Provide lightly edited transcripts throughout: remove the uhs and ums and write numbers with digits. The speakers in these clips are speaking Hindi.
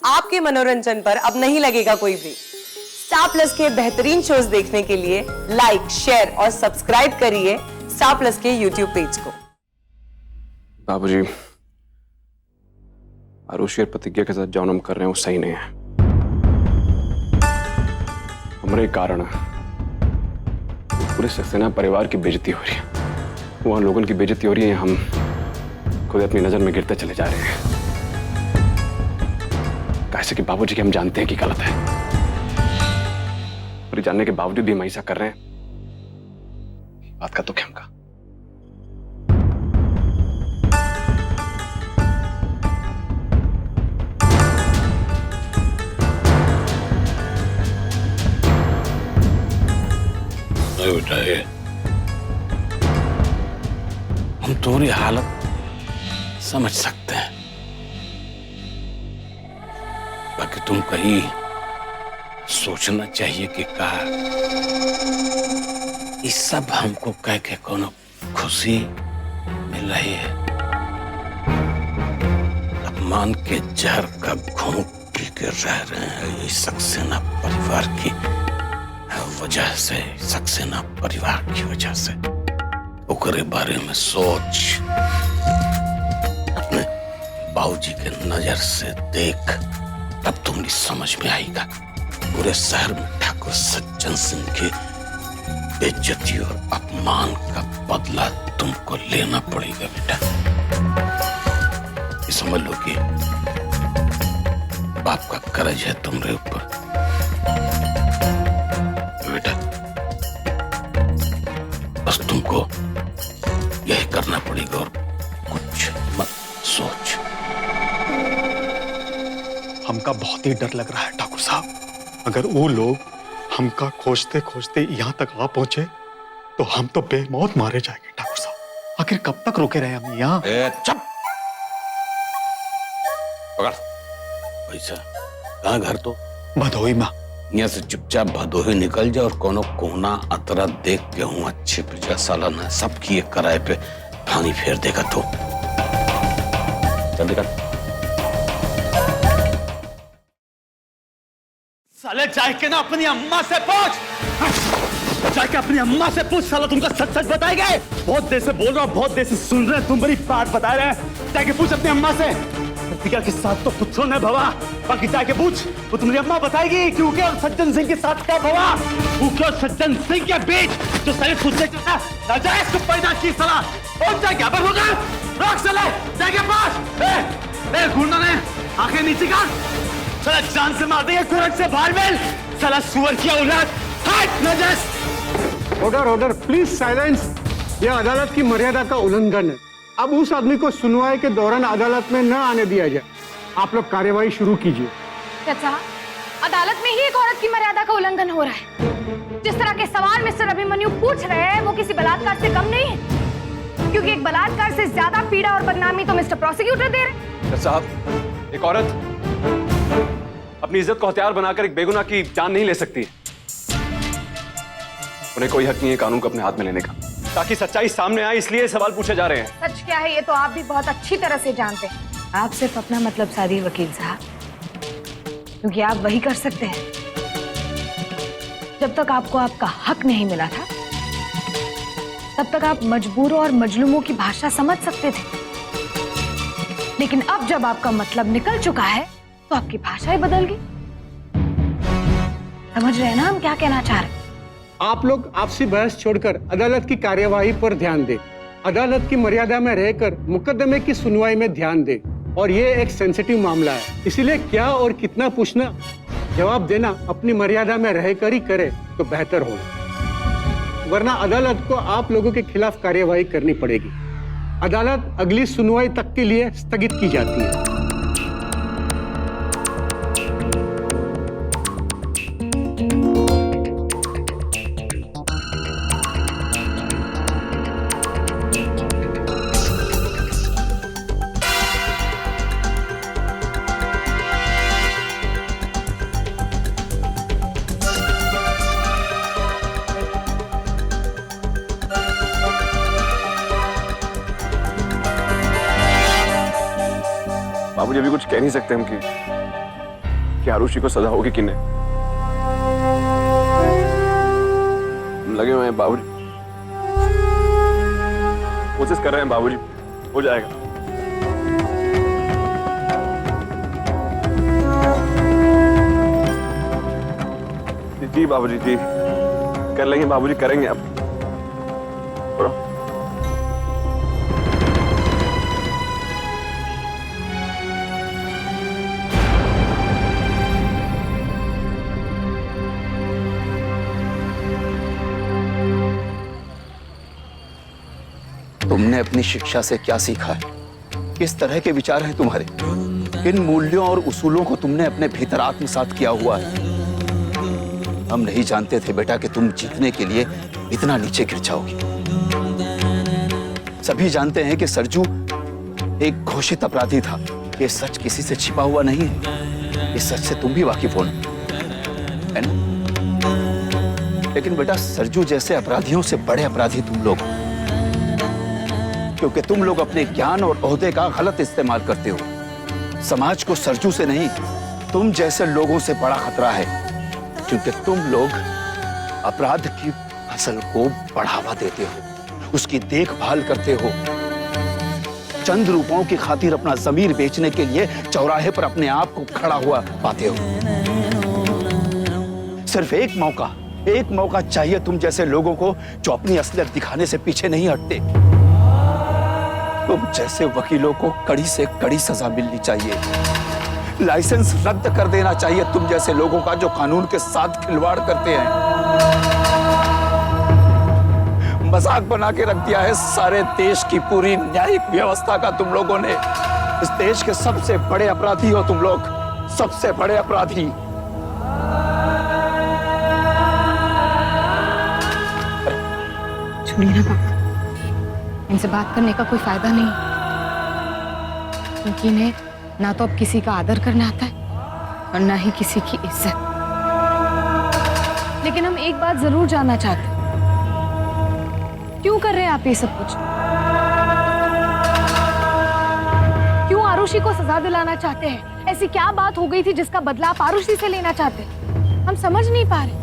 आपके मनोरंजन पर अब नहीं लगेगा कोई ब्रेक। स्टार प्लस के बेहतरीन शोज देखने के लिए लाइक, शेयर और सब्सक्राइब करिए स्टार प्लस के यूट्यूब पेज को। बाबूजी, आरुषि और प्रतिज्ञा के साथ जो हम कर रहे हैं वो सही नहीं है। हमारे कारण पूरे सक्सेना परिवार की बेइज्जती हो रही है। वहां लोगों की बेइज्जती हो रही है, हम खुद अपनी नजर में गिरते चले जा रहे हैं। कैसे कि बाबूजी के हम जानते हैं कि गलत है, और जानने के बावजूद भी हम ऐसा कर रहे हैं। बात का तो क्या हमका बेटा, हम तुम्हारी हालत समझ सकते हैं, बाकी तुम कहीं सोचना चाहिए कि कहा इस सब हमको कह के कोनो खुशी मिल रही है। अपमान के जहर का घूंट पी के रह रहे हैं ये सक्सेना परिवार की वजह से, सक्सेना परिवार की वजह से। ओकरे बारे में सोच, अपने बाबूजी के नजर से देख, तब तुम्हें समझ में आएगा। पूरे शहर में ठाकुर सज्जन सिंह की बेइज्जती और अपमान का बदला तुमको लेना पड़ेगा बेटा। ये समझ लो कि बाप का कर्ज है तुम्हारे ऊपर बेटा। बस तुमको यही करना पड़ेगा और कुछ मत सोच। हमका बहुत ही डर लग रहा है ठाकुर साहब। अगर वो लोग हमका खोजते खोजते यहाँ तक आ पहुंचे तो हम तो बेमौत मारे जाएंगे ठाकुर साहब। आखिर कब तक रोके रहे हम यहाँ? चुप पकड़ पैसा। कहाँ घर तो? भदोही माँ। यहाँ से चुपचाप भदोही निकल जा और कोनो कोना अतरा देख के हूँ अच्छे प्रजा साला न सबकी एक कराए पे पानी फेर देगा तो चल निकल। साले जाके ना अपनी अम्मा से पूछ, जाके अपनी अम्मा से पूछ। साला तुमको सच सच बताएगा। बहुत देर से बोल रहा हूँ, बहुत देर से सुन रहे हैं, तुम बड़ी बात बता रहे हैं। जाके पूछ अपनी अम्मा से। प्रतिज्ञा के साथ तो कुछ नहीं भवा, बाकी जाके पूछ, वो तुम्हारी अम्मा बताएगी कि उनके और सज्जन सिंह के साथ क्या भवा। उनके और सज्जन सिंह के बीच जो साले खुद से नाजायज को पैदा की साला, पहुंच जाके अब होगा। रोक साले, जाके पास घूरना ने आंखें नीचे कर। साला जान से मार देंगे, कुरन से बाहर मिल। साला सुअर की औलाद, हट नाजायज। Order order, please silence. यह अदालत की मर्यादा का उल्लंघन है। अब उस आदमी को सुनवाई के दौरान अदालत में न आने दिया जाए। आप लोग कार्यवाही शुरू कीजिए। चाचा, अदालत में ही एक औरत की मर्यादा का उल्लंघन हो रहा है। जिस तरह के सवाल मिस्टर अभिमन्यु पूछ रहे हैं वो किसी बलात्कार से कम नहीं है, क्योंकि एक बलात्कार से ज्यादा पीड़ा और बदनामी तो मिस्टर प्रोसिक्यूटर दे रहे हैं। साहब, एक औरत अपनी इज्जत को हथियार बनाकर एक बेगुनाह की जान नहीं ले सकती। उन्हें कोई हक नहीं है कानून को अपने हाथ में लेने का। ताकि सच्चाई सामने आए इसलिए सवाल पूछे जा रहे हैं। सच क्या है ये तो आप भी बहुत अच्छी तरह से जानते हैं। आप सिर्फ अपना मतलब साधिए वकील साहब, क्योंकि आप वही कर सकते हैं। जब तक आपको आपका हक नहीं मिला था तब तक आप मजबूरों और मजलूमों की भाषा समझ सकते थे, लेकिन अब जब आपका मतलब निकल चुका है तो आपकी भाषा ही बदल गई। समझ रहे हैं ना हम क्या कहना चाह रहे हैं? आप लोग आपसी बहस छोड़कर अदालत की कार्यवाही पर ध्यान दें। अदालत की मर्यादा में रहकर मुकदमे की सुनवाई में ध्यान दें। और ये एक सेंसिटिव मामला है, इसीलिए क्या और कितना पूछना, जवाब देना अपनी मर्यादा में रहकर ही करे तो बेहतर होगा, वरना अदालत को आप लोगों के खिलाफ कार्यवाही करनी पड़ेगी। अदालत अगली सुनवाई तक के लिए स्थगित की जाती है। बाबूजी अभी कुछ कह नहीं सकते हम कि कि आरुषि को सजा होगी कि नहीं। हम लगे हुए हैं बाबूजी, कोशिश कर रहे हैं बाबूजी, हो जाएगा। जी बाबूजी जी, कर लेंगे बाबूजी, करेंगे अब। तुमने अपनी शिक्षा से क्या सीखा है? किस तरह के विचार हैं तुम्हारे? किन मूल्यों और उसूलों को तुमने अपने भीतर आत्मसात किया हुआ है? हम नहीं जानते थे बेटा कि तुम जीतने के लिए इतना नीचे गिर जाओगी। सभी जानते हैं कि सरजू एक घोषित अपराधी था। ये सच किसी से छिपा हुआ नहीं है। इस सच से तुम भी वाकिफ हो, है ना? लेकिन बेटा, सरजू जैसे अपराधियों से बड़े अपराधी तुम लोग, क्योंकि तुम लोग अपने ज्ञान और ओहदे का गलत इस्तेमाल करते हो। समाज को सरजू से नहीं, तुम जैसे लोगों से बड़ा खतरा है, क्योंकि तुम लोग अपराध की फसल को बढ़ावा देते हो, उसकी देखभाल करते हो। चंद रुपयों की खातिर अपना जमीर बेचने के लिए चौराहे पर अपने आप को खड़ा हुआ पाते हो। सिर्फ एक मौका चाहिए तुम जैसे लोगों को, जो अपनी असलियत दिखाने से पीछे नहीं हटते। तुम जैसे वकीलों को कड़ी से कड़ी सजा मिलनी चाहिए। लाइसेंस रद्द कर देना चाहिए तुम जैसे लोगों का, जो कानून के साथ खिलवाड़ करते हैं। मजाक बना के रख दिया है सारे देश की पूरी न्यायिक व्यवस्था का तुम लोगों ने। इस देश के सबसे बड़े अपराधी हो तुम लोग, सबसे बड़े अपराधी। छोड़िए ना पापा, इनसे बात करने का कोई फायदा नहीं, क्योंकि इन्हें ना तो अब किसी का आदर करना आता है और ना ही किसी की इज्जत। लेकिन हम एक बात जरूर जानना चाहते हैं, क्यों कर रहे हैं आप ये सब कुछ? क्यों आरुषि को सजा दिलाना चाहते हैं? ऐसी क्या बात हो गई थी जिसका बदला आप आरुषि से लेना चाहते हैं? हम समझ नहीं पा रहे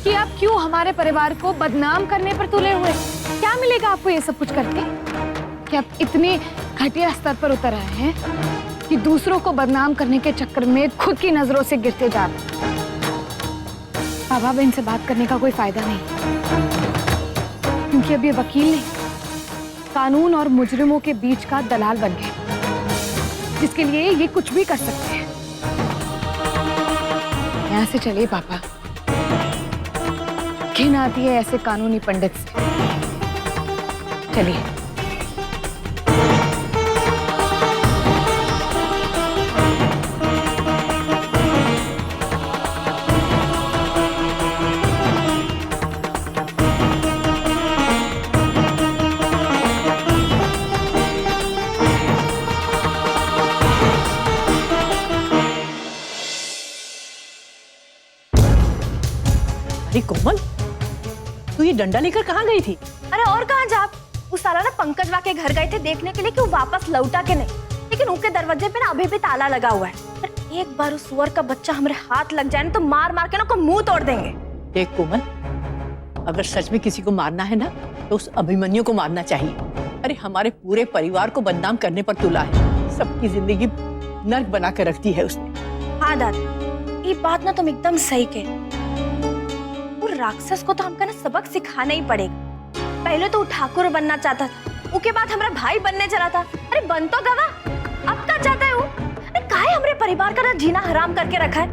कि आप क्यों हमारे परिवार को बदनाम करने पर तुले हुए। क्या मिलेगा आपको ये सब कुछ करके कि आप इतने घटिया स्तर पर उतर आए हैं कि दूसरों को बदनाम करने के चक्कर में खुद की नजरों से गिरते जा रहे हैं? बाबा, इनसे बात करने का कोई फायदा नहीं, क्योंकि अब ये वकील नहीं, कानून और मुजरिमों के बीच का दलाल बन गए, जिसके लिए ये कुछ भी कर सकते हैं। यहाँ से चलिए पापा, घिन आती है ऐसे कानूनी पंडित से। चलिए। अरे कोमल, तू ये डंडा लेकर कहाँ गई थी? अरे और कहाँ जा, उस साला ना पंकज वा के घर गए थे देखने के लिए कि वो वापस लौटा के नहीं, लेकिन उनके दरवाजे पे ना अभी भी ताला लगा हुआ है। पर एक बार उस सुअर का बच्चा हमारे हाथ लग जाए ना, तो मार मार के ना उसका मुंह तोड़ देंगे। देख कोमल, अगर सच में किसी को मारना है ना, तो उस अभिमन्यु को मारना चाहिए। अरे हमारे पूरे परिवार को बदनाम करने पर तुला है, सबकी जिंदगी नर्क बना कर रखती है उसने। हाँ दादी, ये बात ना तुम एकदम सही कह। राक्षस को तो हमका ना सबक सिखाना ही पड़ेगा। पहले तो ठाकुर बनना चाहता था, उसके बाद हमारा भाई बनने चला था। अरे बन तो गवा, अब क्या चाहता है वो? अरे काहे हमरे परिवार का ना जीना हराम करके रखा है?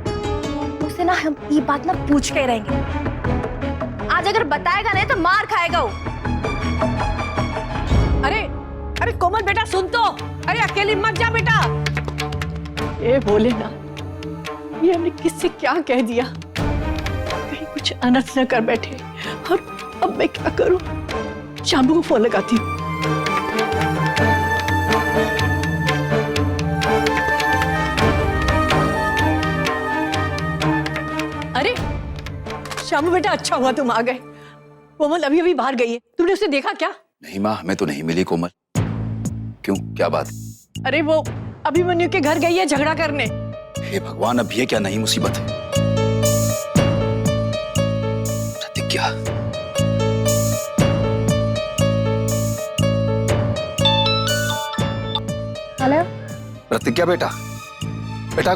उसे ना हम ये बात ना पूछ के रहेंगे। आज अगर बताएगा नहीं तो मार खाएगा वो। अरे कोमल बेटा सुन तो, अरे अकेली मत जा बेटा। ये बोले ना, ये हमने किससे क्या कह दिया, कुछ अनर्थ न कर बैठे। और अब मैं क्या करूं? शाम्बू को फोन लगाती हूँ। अरे शाम्बू बेटा, अच्छा हुआ तुम आ गए। कोमल अभी अभी बाहर गई है, तुमने उसे देखा क्या? नहीं माँ, हमें तो नहीं मिली कोमल। क्यों, क्या बात? अरे वो अभिमन्यु के घर गई है झगड़ा करने। हे भगवान, अब ये क्या नई मुसीबत है? प्रतिज्ञा, हेलो। प्रतिज्ञा बेटा, बेटा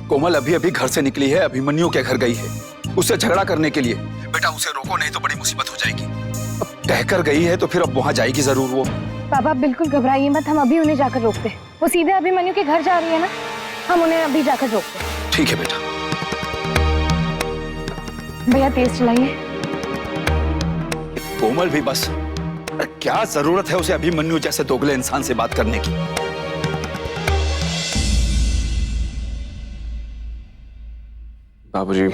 कोमल अभी अभी घर से निकली है, अभिमन्यु के घर गई है उससे झगड़ा करने के लिए। बेटा उसे रोको, नहीं तो बड़ी मुसीबत हो जाएगी। अब कहकर गई है तो फिर अब वहां जाएगी जरूर वो। पापा बिल्कुल घबराइए मत, हम अभी उन्हें जाकर रोकते हैं। वो सीधे अभिमन्यु के घर जा रही है ना, हम उन्हें अभी जाकर रोकते हैं। ठीक है बेटा। भैया तेज चलाइए। कोमल भी बस, क्या जरूरत है उसे अभिमन्यु जैसे दोगले इंसान से बात करने की? बाबूजी,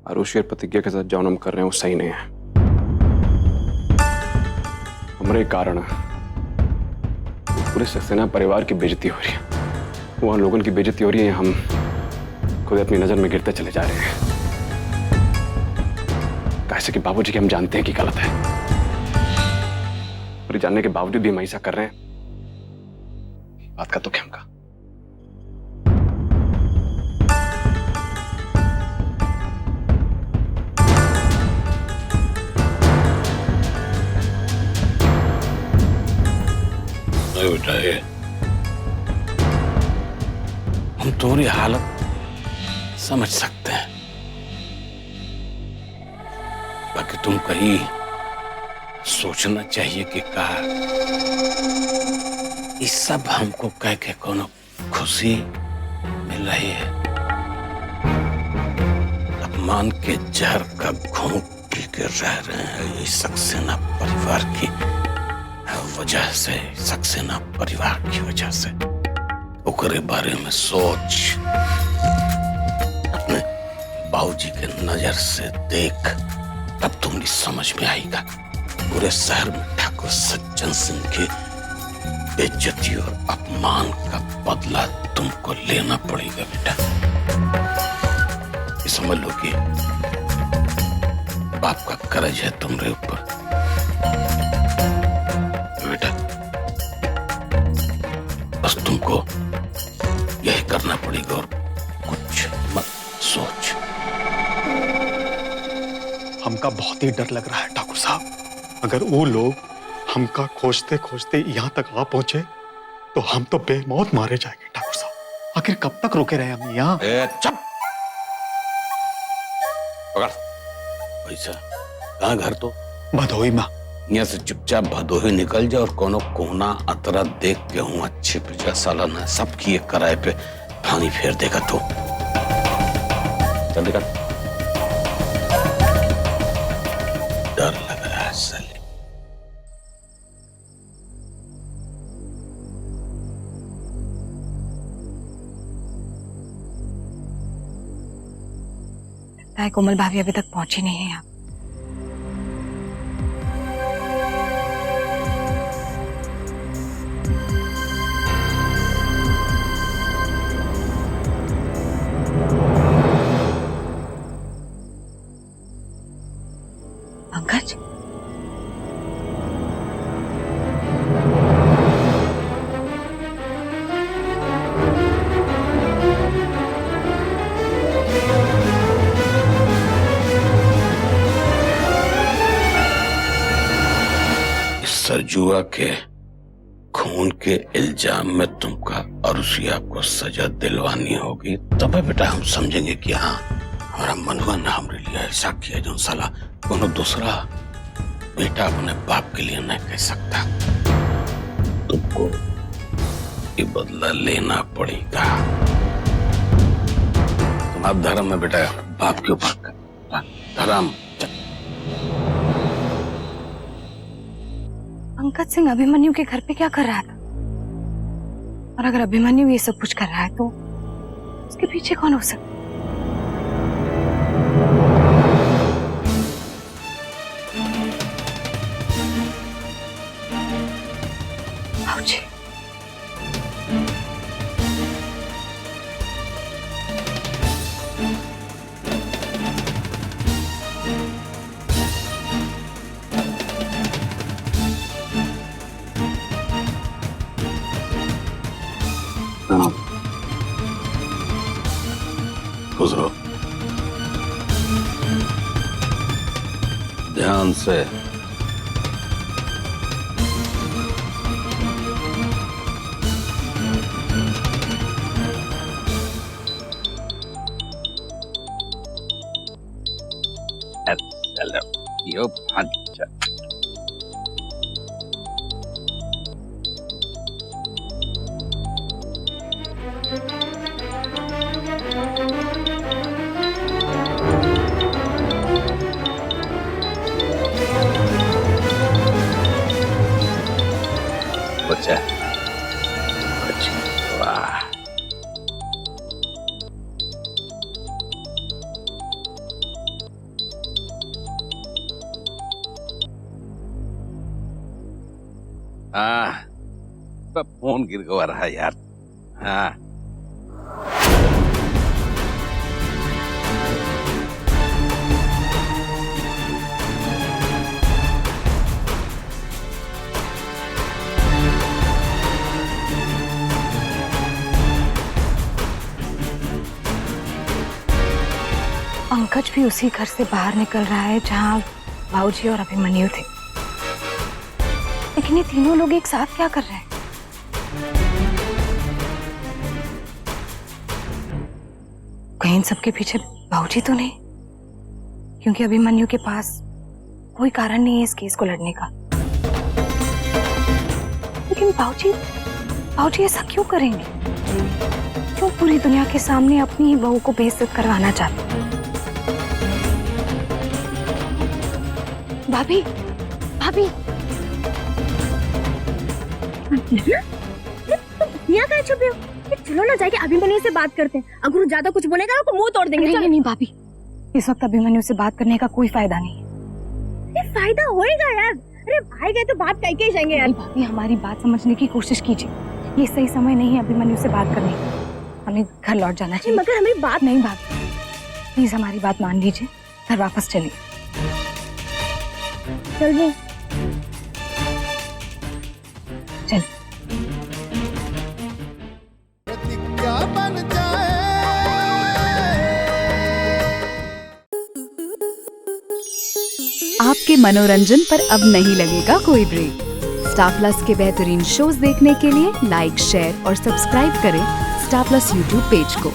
आरुषि और प्रतिज्ञा के साथ जो हम कर रहे हैं वो सही नहीं है। हमारे कारण पूरे सक्सेना परिवार की बेइज्जती हो रही है। वहां लोगों की बेइज्जती हो रही है, हम खुद अपनी नजर में गिरते चले जा रहे हैं। कैसे कि बाबूजी, कि हम जानते हैं कि गलत है, और जानने के बावजूद भी हम ऐसा कर रहे हैं। बात का तो क्या हमका। बेटा ये हम तुम्हारी हालत समझ सकते हैं, बाकी तुम कहीं सोचना चाहिए कि का ये सब हमको कह के कोनो खुशी मिल रही है। अपमान के जहर का घूंट पी के रह रहे हैं ये सक्सेना परिवार की वजह से, सक्सेना परिवार की वजह से। ओकरे बारे में सोच, अपने बाबूजी के नजर से देख, तब तुम्हें समझ में आएगा। पूरे शहर में ठाकुर सज्जन सिंह की बेइज्जती और अपमान का बदला तुमको लेना पड़ेगा बेटा। ये समझ लो कि बाप का कर्ज है तुम्हारे ऊपर बेटा। बस तुमको यही करना पड़ेगा और कुछ मत सोच। हमका बहुत ही डर लग रहा है ठाकुर साहब। अगर वो लोग हमका खोजते खोजते यहाँ तक आ पहुंचे तो हम तो बेमौत मारे जाएंगे ठाकुर साहब। आखिर कब तक रुके रहे हम यहाँ? चुप पकड़ पैसा। कहाँ घर तो? भदोही माँ। यहाँ से चुपचाप भदोही निकल जा और कोनो कोना अतरा देख के हूँ अच्छे पिछा साला ना सबकी एक किराए पे पानी फेर देगा तो चल निकल। डर लग रहा है साले। लगता है कोमल भाभी अभी तक पहुंची नहीं है यहाँ। पंकज, सरजुआ के खून के इल्जाम में तुमका अरुषिया को सजा दिलवानी होगी, तब बेटा हम समझेंगे कि हाँ हमारा मनुआ ने हमरे लिए ऐसा किया जो साला कोनो दूसरा बेटा अपने बाप के लिए नहीं कह सकता। तुमको ये बदला लेना पड़ेगा। तुम आप धर्म में बेटा बाप के ऊपर धर्म। पंकज सिंह अभिमन्यु के घर पे क्या कर रहा था? और अगर अभिमन्यु ये सब कुछ कर रहा है तो उसके पीछे कौन हो सकता? बाबूजी, गुजरो। ध्यान से। यो अच्छा। बच्चा वाह। फोन गिर गया रहा यार। हाँ पंकज भी उसी घर से बाहर निकल रहा है जहां बाबूजी और अभिमन्यु थे, लेकिन ये तीनों लोग एक साथ क्या कर रहे हैं? कहीं इन सबके पीछे बाबूजी तो नहीं? क्योंकि अभिमन्यु के पास कोई कारण नहीं है इस केस को लड़ने का। लेकिन बाबूजी ऐसा क्यों करेंगे? क्यों पूरी दुनिया के सामने अपनी ही बहू को बेइज्जत करवाना चाहते? भाभी भाभी यहाँ कहाँ छुपे हो? चलो ना जाके अभिमन्यु से बात करते हैं। अगर वो ज्यादा कुछ बोलेगा ना तो मुंह तोड़ देंगे। नहीं भाभी, इस वक्त अभिमन्यु से बात करने का कोई फायदा नहीं है। ये फायदा होएगा यार। अरे भाई गए तो बात करके ही जाएंगे यार। भाभी हमारी बात समझने की कोशिश कीजिए, ये सही समय नहीं है अभिमन्यु से बात करने का। हमें घर लौट जाना चाहिए। मगर हमें बात नहीं भाभी, प्लीज हमारी बात मान लीजिए, घर वापस चलिए। चलिए चल। आपके मनोरंजन पर अब नहीं लगेगा कोई ब्रेक। स्टार प्लस के बेहतरीन शोज देखने के लिए लाइक, शेयर और सब्सक्राइब करें स्टार प्लस यूट्यूब पेज को।